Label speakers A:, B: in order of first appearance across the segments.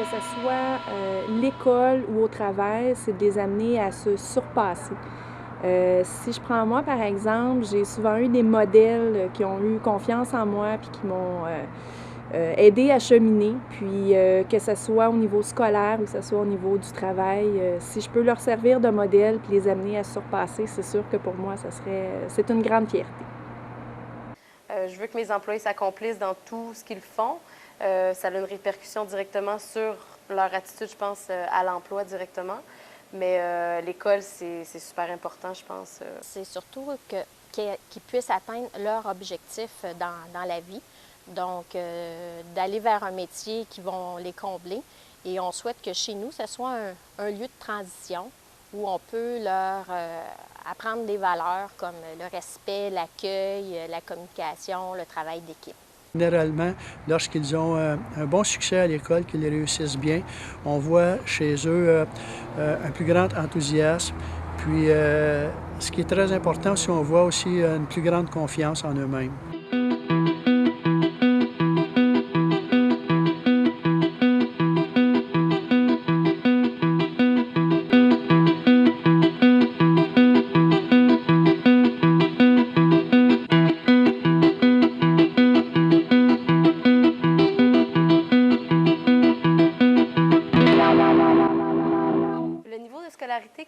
A: que ce soit l'école ou au travail, c'est de les amener à se surpasser. Si je prends moi, par exemple, j'ai souvent eu des modèles qui ont eu confiance en moi puis qui m'ont aidé à cheminer. Puis que ce soit au niveau scolaire ou que ce soit au niveau du travail, si je peux leur servir de modèle puis les amener à se surpasser, c'est sûr que pour moi, c'est une grande fierté.
B: Je veux que mes employés s'accomplissent dans tout ce qu'ils font. Ça a une répercussion directement sur leur attitude, je pense, à l'emploi directement. Mais l'école, c'est super important, je pense.
C: C'est surtout qu'ils puissent atteindre leur objectif dans la vie. Donc, d'aller vers un métier qui vont les combler. Et on souhaite que chez nous, ce soit un lieu de transition où on peut leur apprendre des valeurs comme le respect, l'accueil, la communication, le travail d'équipe.
D: Généralement, lorsqu'ils ont un bon succès à l'école, qu'ils réussissent bien, on voit chez eux un plus grand enthousiasme. Puis, ce qui est très important, c'est qu'on voit aussi une plus grande confiance en eux-mêmes.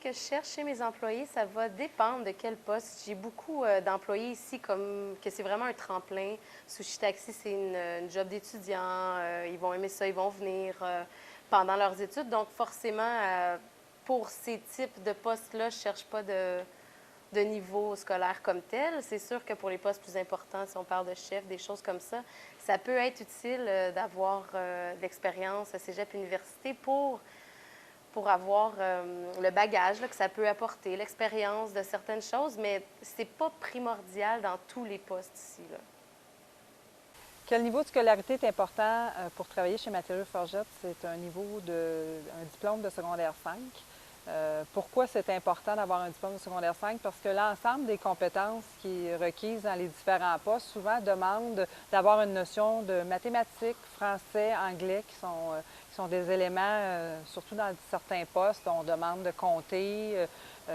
B: Que je cherche chez mes employés, ça va dépendre de quel poste. J'ai beaucoup d'employés ici comme que c'est vraiment un tremplin. Sushi Taxi, c'est une job d'étudiant. Ils vont aimer ça, ils vont venir pendant leurs études. Donc, forcément, pour ces types de postes-là, je ne cherche pas de niveau scolaire comme tel. C'est sûr que pour les postes plus importants, si on parle de chef, des choses comme ça peut être utile d'avoir de l'expérience à cégep université pour avoir le bagage là, que ça peut apporter, l'expérience de certaines choses, mais c'est pas primordial dans tous les postes ici, là.
E: Quel niveau de scolarité est important pour travailler chez Matériaux Forgettes? C'est un diplôme de secondaire 5. Pourquoi c'est important d'avoir un diplôme de secondaire 5? Parce que l'ensemble des compétences qui est requises dans les différents postes souvent demandent d'avoir une notion de mathématiques, français, anglais qui sont des éléments, surtout dans certains postes, on demande de compter,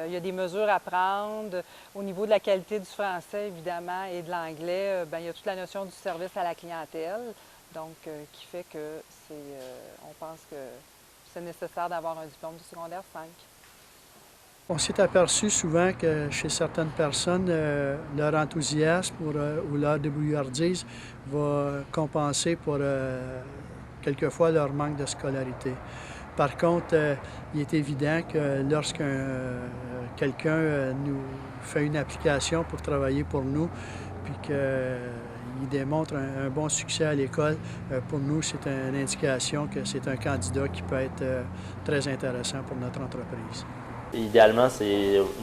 E: il y a des mesures à prendre. Au niveau de la qualité du français, évidemment, et de l'anglais, il y a toute la notion du service à la clientèle, donc qui fait que on pense que c'est nécessaire d'avoir un diplôme de secondaire 5.
D: On s'est aperçu souvent que chez certaines personnes, leur enthousiasme ou leur débrouillardise va compenser pour quelquefois leur manque de scolarité. Par contre, il est évident que lorsqu'un quelqu'un nous fait une application pour travailler pour nous, puis qu'il démontre un bon succès à l'école, pour nous, c'est une indication que c'est un candidat qui peut être très intéressant pour notre entreprise.
F: Idéalement,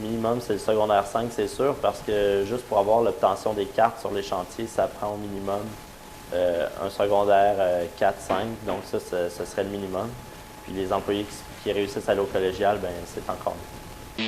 F: minimum, c'est le secondaire 5, c'est sûr, parce que juste pour avoir l'obtention des cartes sur les chantiers, ça prend au minimum un secondaire 4-5, donc ça, ce serait le minimum. Puis les employés qui réussissent à aller au collégial, bien, c'est encore mieux.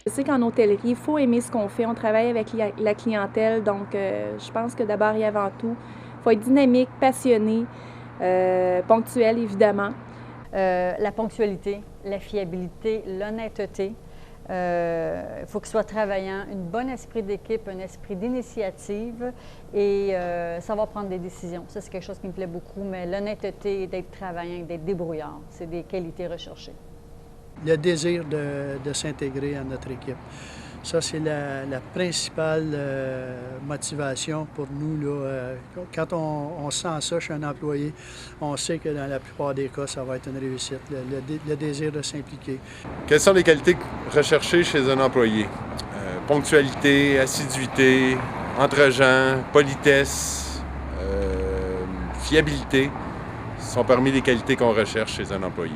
A: Je sais qu'en hôtellerie, il faut aimer ce qu'on fait. On travaille avec la clientèle, donc je pense que d'abord et avant tout, il faut être dynamique, passionné, ponctuel évidemment.
G: La ponctualité, la fiabilité, l'honnêteté. Il faut qu'il soit travaillant, un bon esprit d'équipe, un esprit d'initiative et savoir prendre des décisions. Ça, c'est quelque chose qui me plaît beaucoup, mais l'honnêteté, d'être travaillant, d'être débrouillard, c'est des qualités recherchées.
D: Le désir de s'intégrer à notre équipe. Ça, c'est la principale motivation pour nous, là. Quand on sent ça chez un employé, on sait que dans la plupart des cas, ça va être une réussite, le désir de s'impliquer.
H: Quelles sont les qualités recherchées chez un employé? Ponctualité, assiduité, entre-gens, politesse, fiabilité sont parmi les qualités qu'on recherche chez un employé.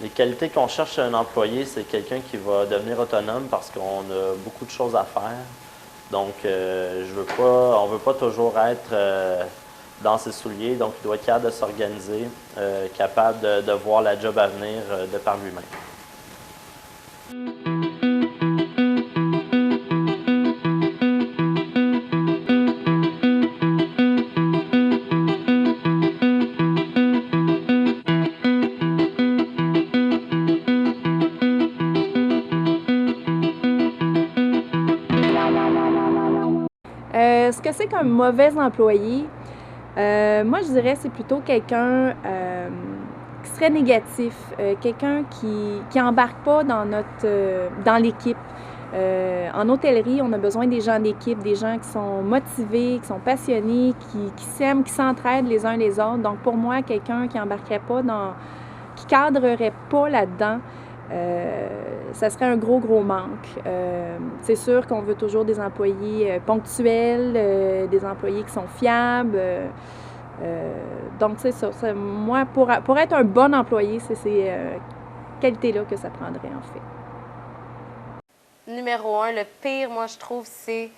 F: Les qualités qu'on cherche chez un employé, c'est quelqu'un qui va devenir autonome parce qu'on a beaucoup de choses à faire. Donc, on ne veut pas toujours être dans ses souliers, donc il doit être capable de s'organiser, capable de voir la job à venir de par lui-même.
A: Ce que c'est qu'un mauvais employé, moi je dirais c'est plutôt quelqu'un qui serait négatif, quelqu'un qui embarque pas dans l'équipe. En hôtellerie, on a besoin des gens d'équipe, des gens qui sont motivés, qui sont passionnés, qui s'aiment, qui s'entraident les uns les autres. Donc pour moi, quelqu'un qui embarquerait pas qui cadrerait pas là-dedans, ça serait un gros manque. C'est sûr qu'on veut toujours des employés ponctuels, des employés qui sont fiables. Donc c'est ça. Moi, pour être un bon employé, c'est ces qualités-là que ça prendrait en fait.
B: Numéro 1, le pire, moi, je trouve, c'est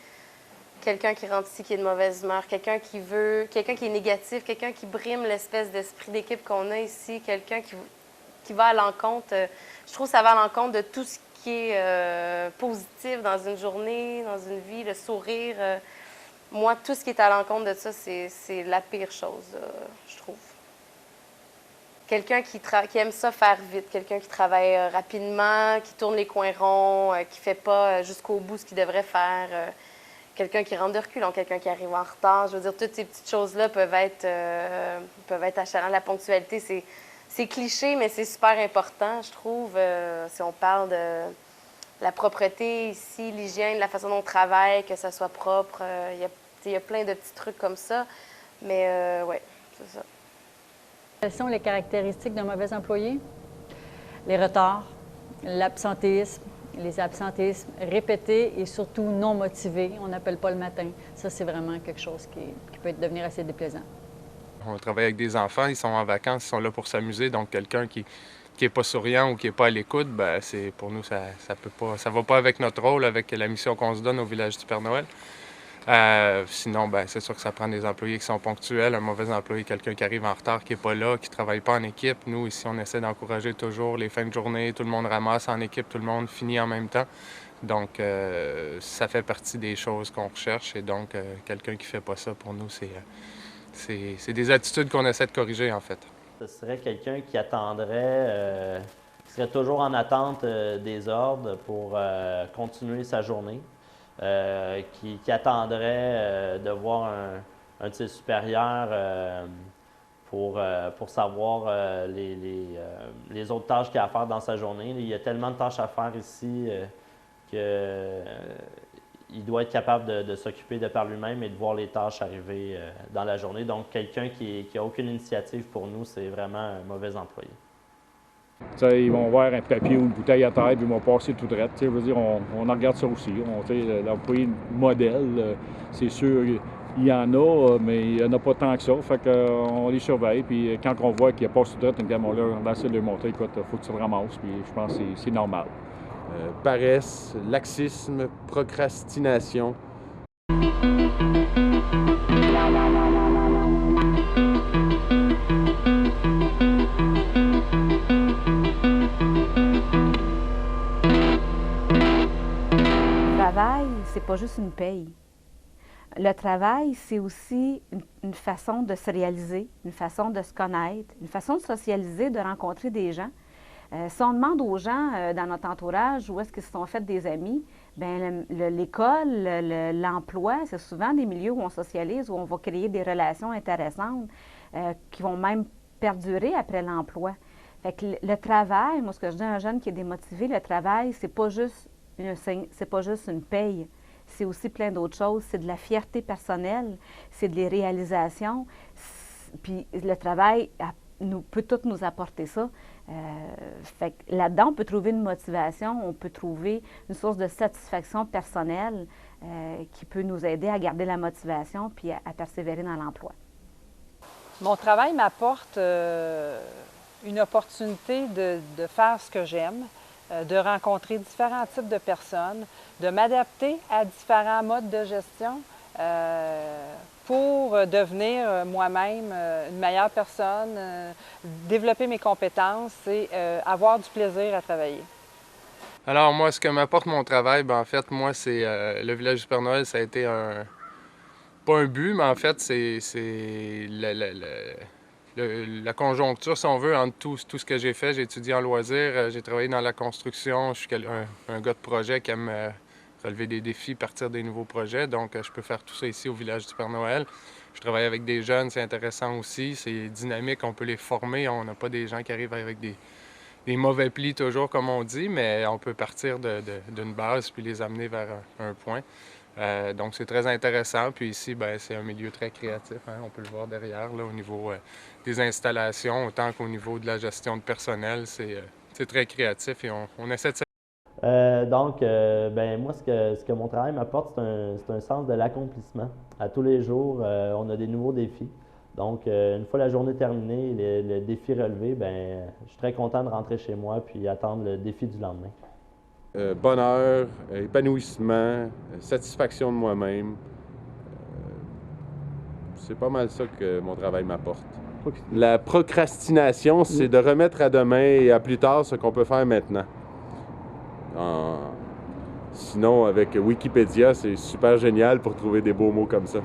B: quelqu'un qui rentre ici qui est de mauvaise humeur, quelqu'un qui est négatif, quelqu'un qui brime l'espèce d'esprit d'équipe qu'on a ici, quelqu'un qui va à l'encontre. Je trouve que ça va à l'encontre de tout ce qui est positif dans une journée, dans une vie, le sourire. Moi, tout ce qui est à l'encontre de ça, c'est la pire chose, je trouve. Quelqu'un qui aime ça faire vite, quelqu'un qui travaille rapidement, qui tourne les coins ronds, qui ne fait pas jusqu'au bout ce qu'il devrait faire. Quelqu'un qui rentre de reculons, quelqu'un qui arrive en retard. Je veux dire, toutes ces petites choses-là peuvent être achalantes. La ponctualité, c'est cliché, mais c'est super important, je trouve. Si on parle de la propreté ici, l'hygiène, la façon dont on travaille, que ça soit propre, il y a plein de petits trucs comme ça. Mais oui, c'est ça.
G: Quelles sont les caractéristiques d'un mauvais employé? Les retards, l'absentéisme, les absentéismes répétés et surtout non motivés. On n'appelle pas le matin. Ça, c'est vraiment quelque chose qui peut devenir assez déplaisant.
I: On travaille avec des enfants, ils sont en vacances, ils sont là pour s'amuser. Donc, quelqu'un qui n'est pas souriant ou qui n'est pas à l'écoute, ben, pour nous, ça va pas avec notre rôle, avec la mission qu'on se donne au village du Père Noël. Sinon, ben, c'est sûr que ça prend des employés qui sont ponctuels. Un mauvais employé, quelqu'un qui arrive en retard, qui n'est pas là, qui ne travaille pas en équipe. Nous, ici, on essaie d'encourager toujours les fins de journée. Tout le monde ramasse en équipe, tout le monde finit en même temps. Donc, ça fait partie des choses qu'on recherche. Et donc, quelqu'un qui ne fait pas ça, pour nous, c'est des attitudes qu'on essaie de corriger, en fait.
F: Ce serait quelqu'un qui attendrait, qui serait toujours en attente des ordres pour continuer sa journée. Qui attendrait de voir un de ses supérieurs pour savoir les autres tâches qu'il a à faire dans sa journée. Il y a tellement de tâches à faire ici qu'il doit être capable de s'occuper de par lui-même et de voir les tâches arriver dans la journée. Donc, quelqu'un qui n'a aucune initiative pour nous, c'est vraiment un mauvais employé.
J: T'sais, ils vont voir un papier ou une bouteille à terre, puis ils vont passer tout droit. Je veux dire, on en regarde ça aussi. L'employé modèle, c'est sûr, il y en a, mais il n'y en a pas tant que ça. Fait qu'on les surveille, puis quand on voit qu'il passe tout droit, on essaie de lui montrer, écoute, il faut que tu le ramasses, puis je pense que c'est normal.
H: Paresse, laxisme, procrastination.
K: Le travail, c'est pas juste une paye. Le travail, c'est aussi une façon de se réaliser, une façon de se connaître, une façon de socialiser, de rencontrer des gens. Si on demande aux gens dans notre entourage où est-ce qu'ils se sont fait des amis, bien l'école, l'emploi, c'est souvent des milieux où on socialise, où on va créer des relations intéressantes qui vont même perdurer après l'emploi. Fait que le travail, moi ce que je dis à un jeune qui est démotivé, le travail, c'est pas juste une paye. C'est aussi plein d'autres choses. C'est de la fierté personnelle, c'est des réalisations. Puis le travail peut tout nous apporter ça. Fait que là-dedans, on peut trouver une motivation, on peut trouver une source de satisfaction personnelle qui peut nous aider à garder la motivation puis à persévérer dans l'emploi.
E: Mon travail m'apporte une opportunité de faire ce que j'aime, de rencontrer différents types de personnes, de m'adapter à différents modes de gestion pour devenir moi-même une meilleure personne, développer mes compétences et avoir du plaisir à travailler.
I: Alors moi, ce que m'apporte mon travail, ben, en fait, moi, c'est le village du Père Noël, ça a été pas un but, mais en fait, c'est la conjoncture, si on veut, entre tout ce que j'ai fait. J'ai étudié en loisirs, j'ai travaillé dans la construction, je suis un gars de projet qui aime relever des défis, partir des nouveaux projets, donc je peux faire tout ça ici au village du Père Noël. Je travaille avec des jeunes, c'est intéressant aussi, c'est dynamique, on peut les former, on n'a pas des gens qui arrivent avec des mauvais plis toujours, comme on dit, mais on peut partir d'une base puis les amener vers un point. Donc, c'est très intéressant. Puis ici, ben, c'est un milieu très créatif. Hein? On peut le voir derrière, là, au niveau des installations, autant qu'au niveau de la gestion de personnel. C'est très créatif et on essaie de...
F: Ben, moi, ce que mon travail m'apporte, c'est un sens de l'accomplissement. À tous les jours, on a des nouveaux défis. Donc, une fois la journée terminée, le défi relevé, ben, je suis très content de rentrer chez moi puis attendre le défi du lendemain.
H: Bonheur, épanouissement, satisfaction de moi-même. C'est pas mal ça que mon travail m'apporte. La procrastination, c'est de remettre à demain et à plus tard ce qu'on peut faire maintenant. Sinon, avec Wikipédia, c'est super génial pour trouver des beaux mots comme ça.